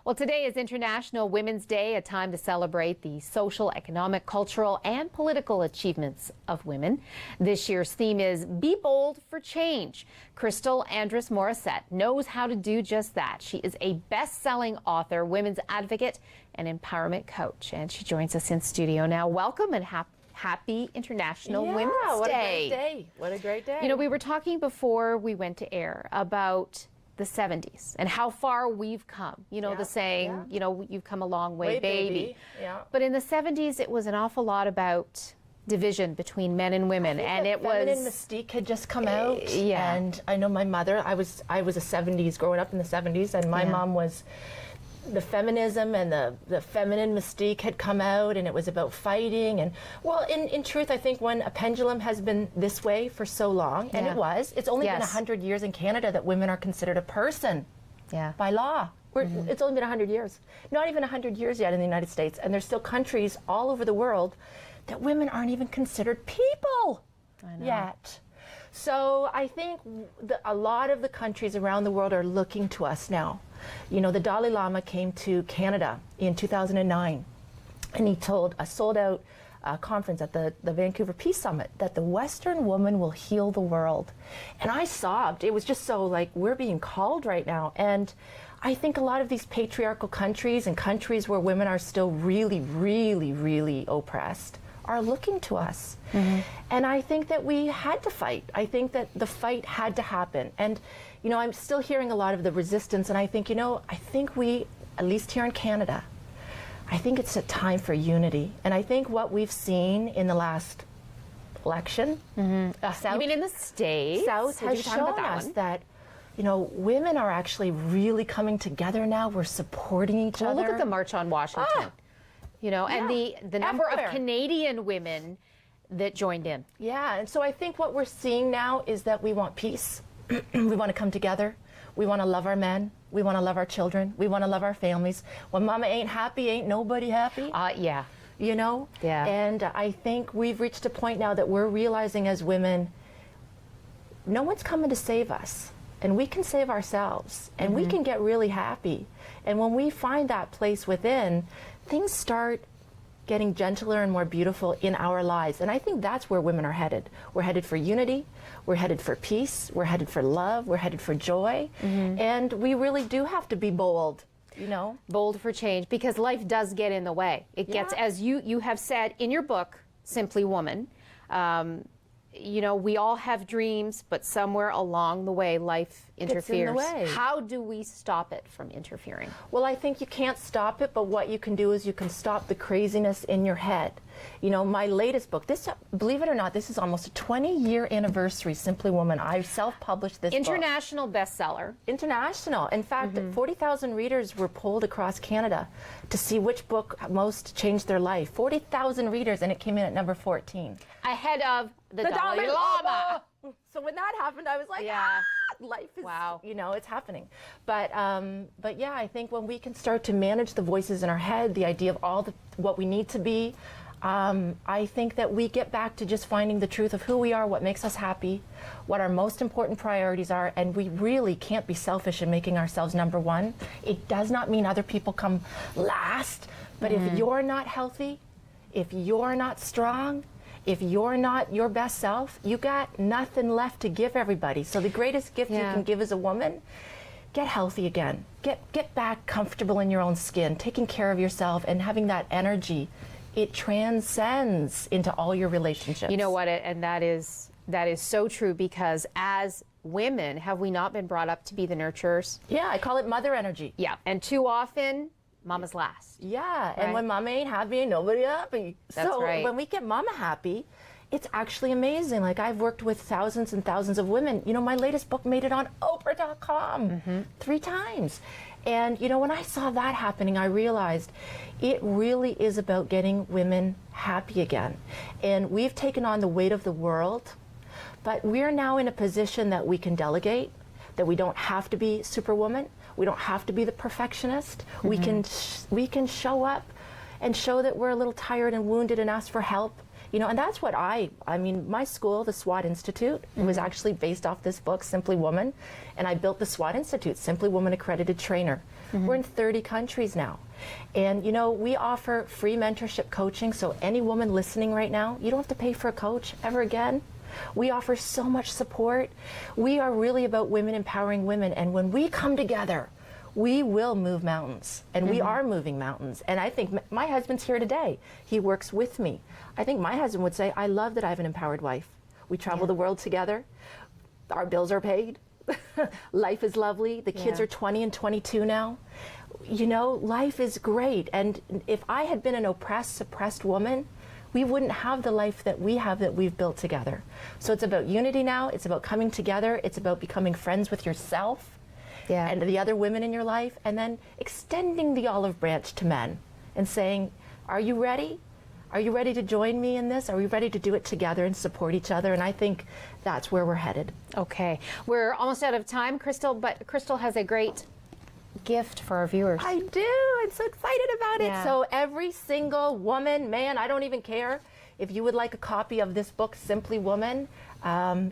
Well, today is International Women's Day, a time to celebrate the social, economic, cultural, and political achievements of women. This year's theme is Be Bold for Change. Crystal Andrus Morissette knows how to do just that. She is a best-selling author, women's advocate, and empowerment coach. And she joins us in studio now. Welcome and happy International Women's Day. What a great day. What a great day. You know, we were talking before we went to air about the 70s and how far we've come. You know, the saying, you know, you've come a long way, baby. Yeah. But in the 70s, it was an awful lot about division between men and women, and it feminine was mystique had just come out. Yeah. And I know my mother, I was a 70s, growing up in the 70s, and my mom was, the feminism and the feminine mystique had come out, and it was about fighting. And well, in truth, I think when a pendulum has been this way for so long, and it's only been 100 years in Canada that women are considered a person by law. It's only been 100 years. Not even 100 years yet in the United States, and there's still countries all over the world that women aren't even considered people yet. So I think a lot of the countries around the world are looking to us now. You know, the Dalai Lama came to Canada in 2009, and he told a sold-out conference at the Vancouver Peace Summit that the Western woman will heal the world. And I sobbed. It was just so like, we're being called right now. And I think a lot of these patriarchal countries and countries where women are still really, really, really oppressed are looking to us. And I think that we had to fight. I think that the fight had to happen. And, you know, I'm still hearing a lot of the resistance, and I think, you know, I think we, at least here in Canada, I think it's a time for unity. And I think what we've seen in the last election, South, you mean in the States? South has shown us that, you know, women are actually really coming together now. We're supporting each other. Look at the March on Washington. You know, and the number of Canadian women that joined in. Yeah, and so I think what we're seeing now is that we want peace. We want to come together. We want to love our men. We want to love our children. We want to love our families. When mama ain't happy, ain't nobody happy. Yeah. You know? Yeah. And I think we've reached a point now that we're realizing as women, no one's coming to save us. And we can save ourselves. And we can get really happy. And when we find that place within, things start getting gentler and more beautiful in our lives. And I think that's where women are headed. We're headed for unity. We're headed for peace. We're headed for love. We're headed for joy. And we really do have to be bold, you know? Bold for change, because life does get in the way. It gets, as you have said in your book, Simply Woman, you know, we all have dreams, but somewhere along the way, life interferes. In the way. How do we stop it from interfering? Well, I think you can't stop it, but what you can do is you can stop the craziness in your head. You know, my latest book, this, believe it or not, this is almost a 20-year anniversary, Simply Woman. I self-published this International bestseller. International. In fact, 40,000 readers were polled across Canada to see which book most changed their life. 40,000 readers, and it came in at number 14. Ahead of the Dalai Lama. So when that happened, I was like, life is, you know, it's happening. But yeah, I think when we can start to manage the voices in our head, the idea of what we need to be, I think that we get back to just finding the truth of who we are, what makes us happy, what our most important priorities are, and we really can't be selfish in making ourselves number one. It does not mean other people come last, but if you're not healthy, if you're not strong, if you're not your best self, you got nothing left to give everybody. So the greatest gift you can give as a woman, get healthy again. Get back comfortable in your own skin, taking care of yourself and having that energy. It transcends into all your relationships. You know what, and that is so true, because as women, have we not been brought up to be the nurturers? Yeah, I call it mother energy. Yeah, and too often, mama's last. Yeah, and when mama ain't happy, ain't nobody happy. That's so right. when we get mama happy, it's actually amazing. Like, I've worked with thousands and thousands of women. You know, my latest book made it on Oprah.com 3 times. And, you know, when I saw that happening, I realized it really is about getting women happy again. And we've taken on the weight of the world, but we're now in a position that we can delegate, that we don't have to be superwoman. We don't have to be the perfectionist. We can show up and show that we're a little tired and wounded and ask for help. You know, and that's what I mean, my school, the SWAT Institute, was actually based off this book, Simply Woman, and I built the SWAT Institute, Simply Woman Accredited Trainer. We're in 30 countries now. And, you know, we offer free mentorship coaching, so any woman listening right now, you don't have to pay for a coach ever again. We offer so much support. We are really about women empowering women, and when we come together, we will move mountains, and we are moving mountains. And I think my husband's here today. He works with me. I think my husband would say, I love that I have an empowered wife. We travel the world together. Our bills are paid. Life is lovely. The kids are 20 and 22 now. You know, life is great. And if I had been an oppressed, suppressed woman, we wouldn't have the life that we have that we've built together. So it's about unity now. It's about coming together. It's about becoming friends with yourself and the other women in your life, and then extending the olive branch to men and saying, are you ready? Are you ready to join me in this? Are we ready to do it together and support each other? And I think that's where we're headed. Okay. We're almost out of time, Crystal, but Crystal has a great gift for our viewers. I do. I'm so excited about it. So every single woman, man, I don't even care. If you would like a copy of this book, Simply Woman,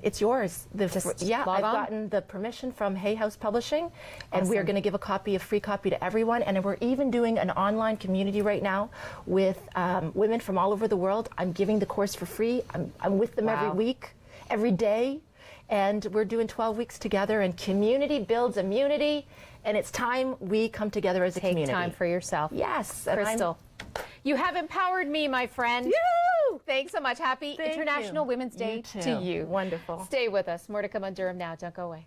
it's yours. I've gotten the permission from Hay House Publishing, and we are going to give a free copy to everyone. And we're even doing an online community right now with women from all over the world. I'm giving the course for free. I'm with them every week, every day, and we're doing 12 weeks together. And community builds immunity, and it's time we come together as a community. Take time for yourself. Yes, Crystal. You have empowered me, my friend. Thanks so much. Happy International Women's Day to you. Wonderful. Stay with us. More to come on Durham Now. Don't go away.